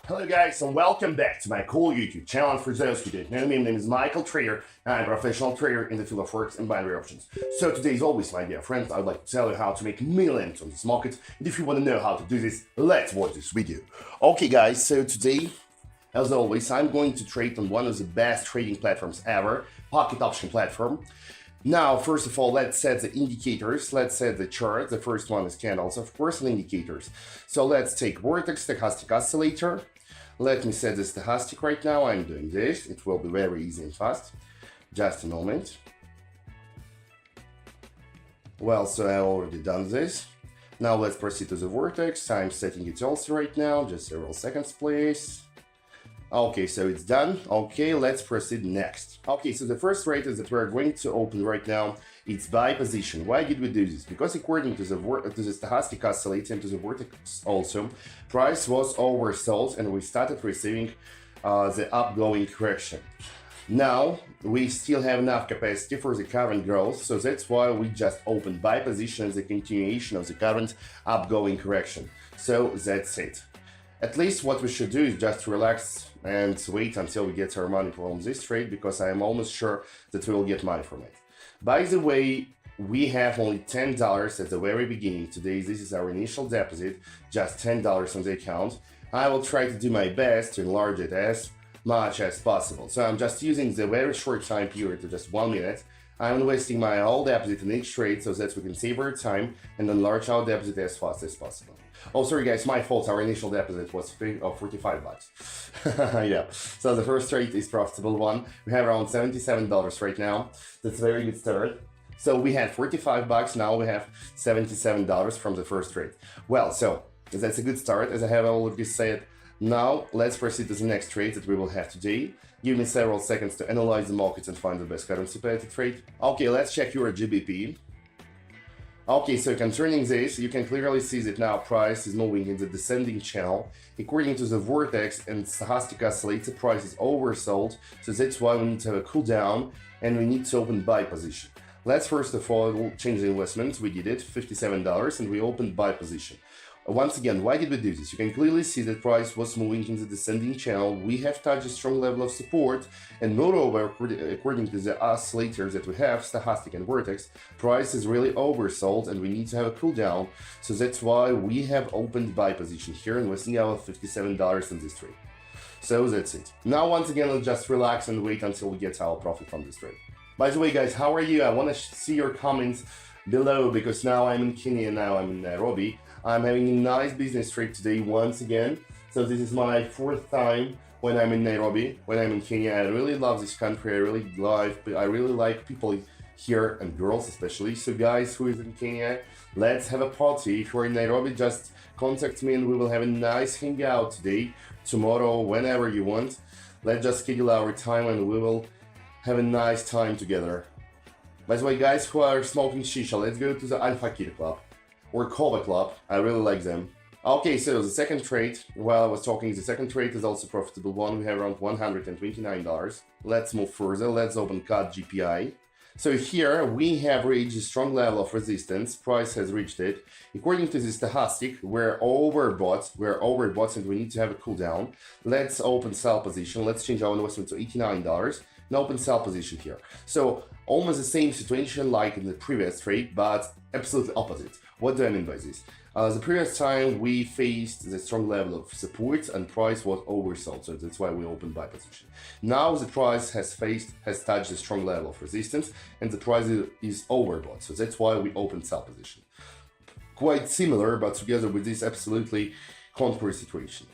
Hello guys and welcome back to my cool YouTube channel. For those who don't know me, my name is Michael Trader and I'm a professional trader in the field of forex and binary options. So today, as always, my dear friends, I would like to tell you how to make millions on this market. And if you want to know how to do this, let's watch this video. Okay guys, so today, as always, I'm going to trade on one of the best trading platforms ever, Pocket Option platform. Now, first of all, let's set the indicators. Let's set the chart. The first one is candles, of course, and indicators. So let's take Vortex, Stochastic oscillator. Let me set the Stochastic right now. I'm doing this. It will be very easy and fast. Just a moment. Well, so I've already done this. Now let's proceed to the Vortex. I'm setting it also right now. Just several seconds, please. Okay, so it's done. Okay, let's proceed next. Okay, so the first trade is that we're going to open right now. It's buy position. Why did we do this? Because according to the Stochastic oscillator and to the Vortex also, price was oversold and we started receiving the upgoing correction. Now, we still have enough capacity for the current growth, so that's why we just opened buy position as a continuation of the current upgoing correction. So that's it. At least what we should do is just relax and wait until we get our money from this trade, because I am almost sure that we will get money from it. By the way, we have only $10 at the very beginning. Today, this is our initial deposit, just $10 on the account. I will try to do my best to enlarge it as much as possible. So I'm just using the very short time period of just 1 minute. I'm investing my whole deposit in each trade so that we can save our time and enlarge our deposit as fast as possible. Oh, sorry guys, my fault. Our initial deposit was $45. Yeah, so the first trade is profitable one. We have around $77 right now. That's a very good start. So we had $45, now we have $77 from the first trade. Well, so that's a good start, as I have already said. Now let's proceed to the next trade that we will have today. Give me several seconds to analyze the markets and find the best currency pair to trade. Okay, let's check your GBP. Okay, so concerning this, you can clearly see that now price is moving in the descending channel. According to the Vortex and Stochastic oscillator, price is oversold, so that's why we need to have a cool down and we need to open buy position. Let's first of all change the investment. We did it, $57, and we opened buy position. Once again, why did we do this? You can clearly see that price was moving in the descending channel. We have touched a strong level of support, and moreover, according to the oscillators that we have, Stochastic and Vortex, price is really oversold and we need to have a cool down. So that's why we have opened buy position here, investing our $57 in this trade. So that's it. Now, once again, let's just relax and wait until we get our profit from this trade. By the way, guys, how are you? I want to see your comments below, because now I'm in Kenya, now I'm in Nairobi. I'm having a nice business trip today once again. So this is my fourth time when I'm in Nairobi, when I'm in Kenya. I really love this country. I really like people here, and girls especially. So guys who is in Kenya, let's have a party. If you're in Nairobi, just contact me and we will have a nice hangout today, tomorrow, whenever you want. Let's just schedule our time and we will have a nice time together. By the way, guys who are smoking shisha, let's go to the Alpha Kid Club or Kova Club. I really like them. Okay, so the second trade, while I was talking, the second trade is also a profitable one. We have around $129. Let's move further. Let's open CAD GPI. So here we have reached a strong level of resistance. Price has reached it. According to the Stochastic, we're overbought and we need to have a cool down. Let's open sell position. Let's change our investment to $89 and open sell position here. So almost the same situation like in the previous trade, but absolutely opposite. What do I mean by this? The previous time we faced the strong level of support and price was oversold, so that's why we opened buy position. Now the price has touched a strong level of resistance and the price is overbought, so that's why we opened sell position. Quite similar, but together with this absolutely contrary situation.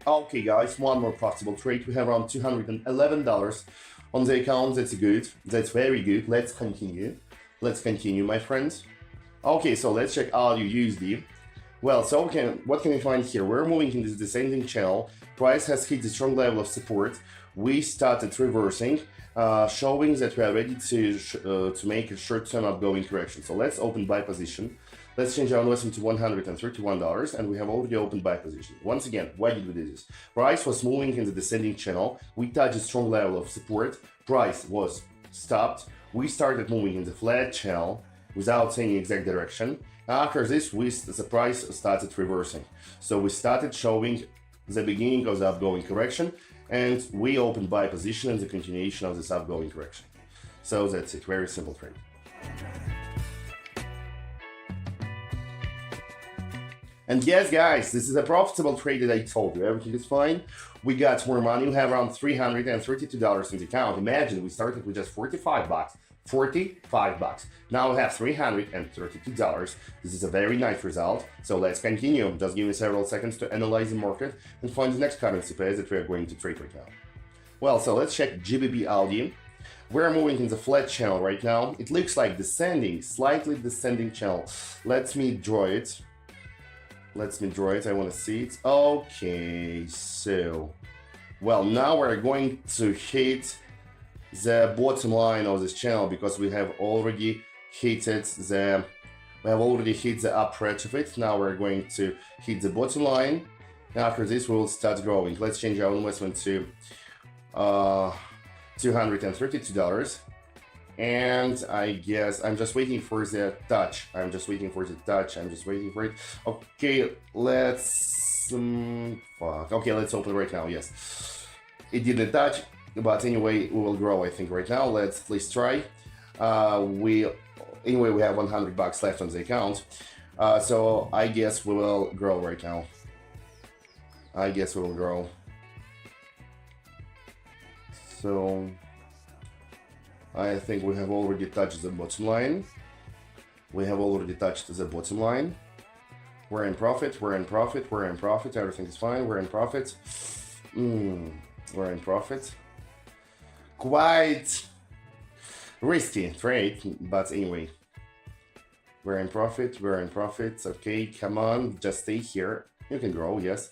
Okay guys, one more profitable trade. We have around $211 on the account. That's good. That's very good. Let's continue. Let's continue, my friends. Okay, so let's check AUD USD. Well, so what can we find here? We're moving in this descending channel. Price has hit a strong level of support. We started reversing, showing that we are ready to make a short-term upgoing correction. So let's open buy position. Let's change our investment to $131, and we have already opened buy position. Once again, why did we do this? Price was moving in the descending channel. We touched a strong level of support. Price was stopped. we started moving in the flat channel without any exact direction. After this, the price started reversing. So we started showing the beginning of the upgoing correction, and we opened buy position in the continuation of this upgoing correction. So that's it, very simple trade. And yes, guys, this is a profitable trade that I told you. Everything is fine. We got more money. We have around $332 in the account. Imagine we started with just 45 bucks. 45 bucks. Now we have $332. This is a very nice result. So let's continue. Just give me several seconds to analyze the market and find the next currency pair that we are going to trade right now. Well, so let's check GBP AUD. We're moving in the flat channel right now. It looks like descending, slightly descending channel. Let me draw it. I want to see it. Okay, so, well, now we're going to hit the bottom line of this channel because we have already hit the upper edge of it. Now we're going to hit the bottom line. After this, we'll start growing. Let's change our investment to $232. And I guess I'm just waiting for the touch. I'm just waiting for it. Okay, let's let's open right now. Yes, it didn't touch, but anyway, we will grow, I think, right now. Let's please try. We have $100 left on the account, so I guess we will grow right now. So I think we have already touched the bottom line. We're in profit. Everything is fine. We're in profit. Quite risky trade, but anyway. We're in profit. Okay, come on, just stay here. You can grow, yes.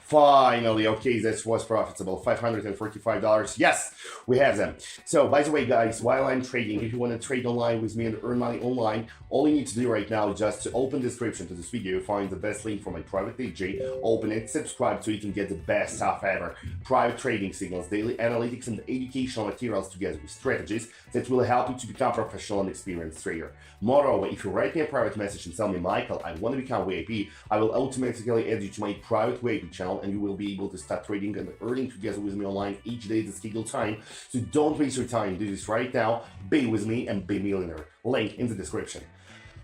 Finally, okay, that was profitable. $545. Yes, we have them. So, by the way, guys, while I'm trading, if you want to trade online with me and earn money online, all you need to do right now is just to open the description to this video, find the best link for my private AJ, open it, subscribe so you can get the best stuff ever. Private trading signals, daily analytics, and educational materials together with strategies that will help you to become a professional and experienced trader. Moreover, if you write me a private message and tell me, Michael, I want to become VIP, I will automatically add you to my private VIP channel and you will be able to start trading and earning together with me online each day at the scheduled time. So don't waste your time, do this right now, be with me and be a millionaire. Link in the description.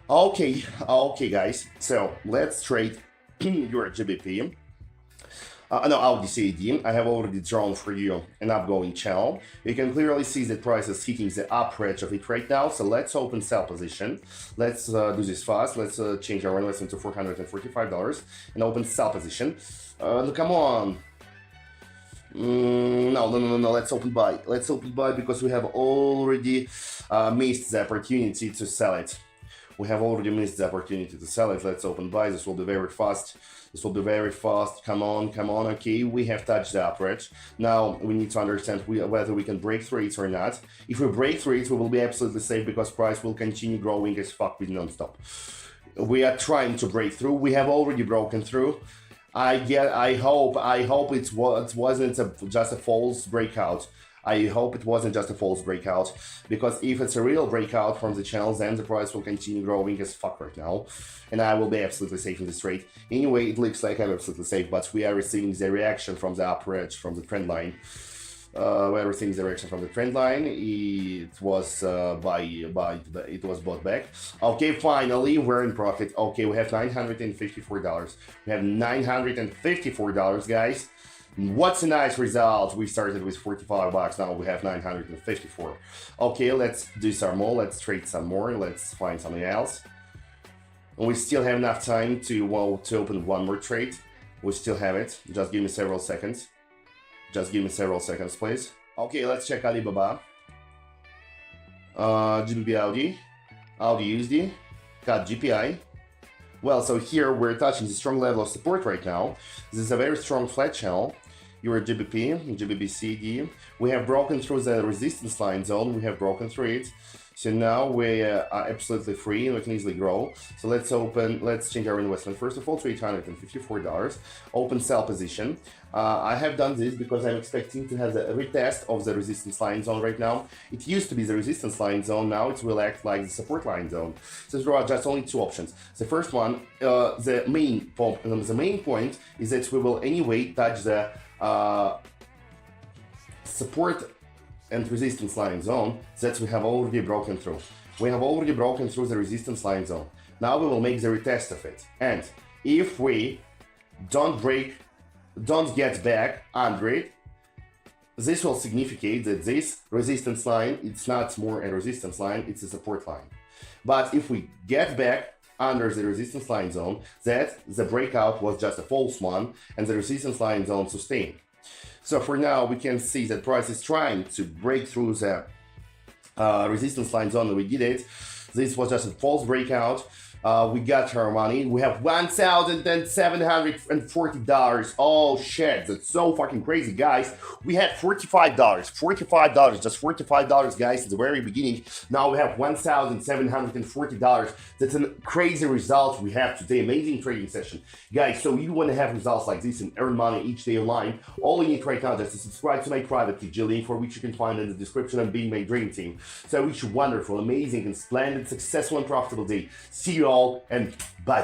Okay guys, so let's trade your GBP. AUD. I have already drawn for you an upgoing channel. You can clearly see that price is hitting the upper edge of it right now. So let's open sell position. Let's do this fast. Let's change our investment to $445 and open sell position. Come on. No. Let's open buy. Because we have already missed the opportunity to sell it. Let's open buy. This will be very fast. Come on. Okay, we have touched the upper edge. Now we need to understand whether we can break through it or not. If we break through it, we will be absolutely safe because price will continue growing as fuck with non-stop. We are trying to break through. We have already broken through. I hope it wasn't just a false breakout. Because if it's a real breakout from the channel, then the price will continue growing as fuck right now, and I will be absolutely safe in this trade. Anyway, it looks like I'm absolutely safe, but we are receiving the reaction from the upper edge, from the trend line. It was it was bought back. Okay, finally we're in profit. Okay, we have $954. We have $954, guys. What's a nice result. We started with 45 bucks, now we have 954. Okay, let's do some more, let's trade some more, let's find something else. And we still have enough time to open one more trade. We still have it. Just give me several seconds. Please. Okay, let's check Alibaba. GBP AUD USD, got GPI. Well, so here we're touching the strong level of support right now. This is a very strong flat channel. your GBP, GBP-CD. We have broken through the resistance line zone. We have broken through it. So now we are absolutely free and we can easily grow. So let's change our investment. First of all, to $854. Open sell position. I have done this because I'm expecting to have a retest of the resistance line zone right now. It used to be the resistance line zone. Now it will act like the support line zone. So there are just only two options. The first one, the main point is that we will anyway touch the support and resistance line zone that we have already broken through. We have already broken through the resistance line zone. Now we will make the retest of it. And if we don't get back under it, this will signify that this resistance line, it's not more a resistance line, it's a support line. But if we get back under the resistance line zone, that the breakout was just a false one and the resistance line zone sustained. So for now, we can see that price is trying to break through the resistance line zone, and we did it. This was just a false breakout. We got our money. We have $1,740. Oh shit, that's so fucking crazy, guys. We had $45, just $45, guys, at the very beginning. Now we have $1,740. That's a crazy result we have today. Amazing trading session, guys. So you want to have results like this and earn money each day online. All you need right now is to subscribe to my private TG link, for which you can find in the description, and be my dream team. So I wish you a wonderful, amazing, and splendid, successful, and profitable day. See you all, and bye.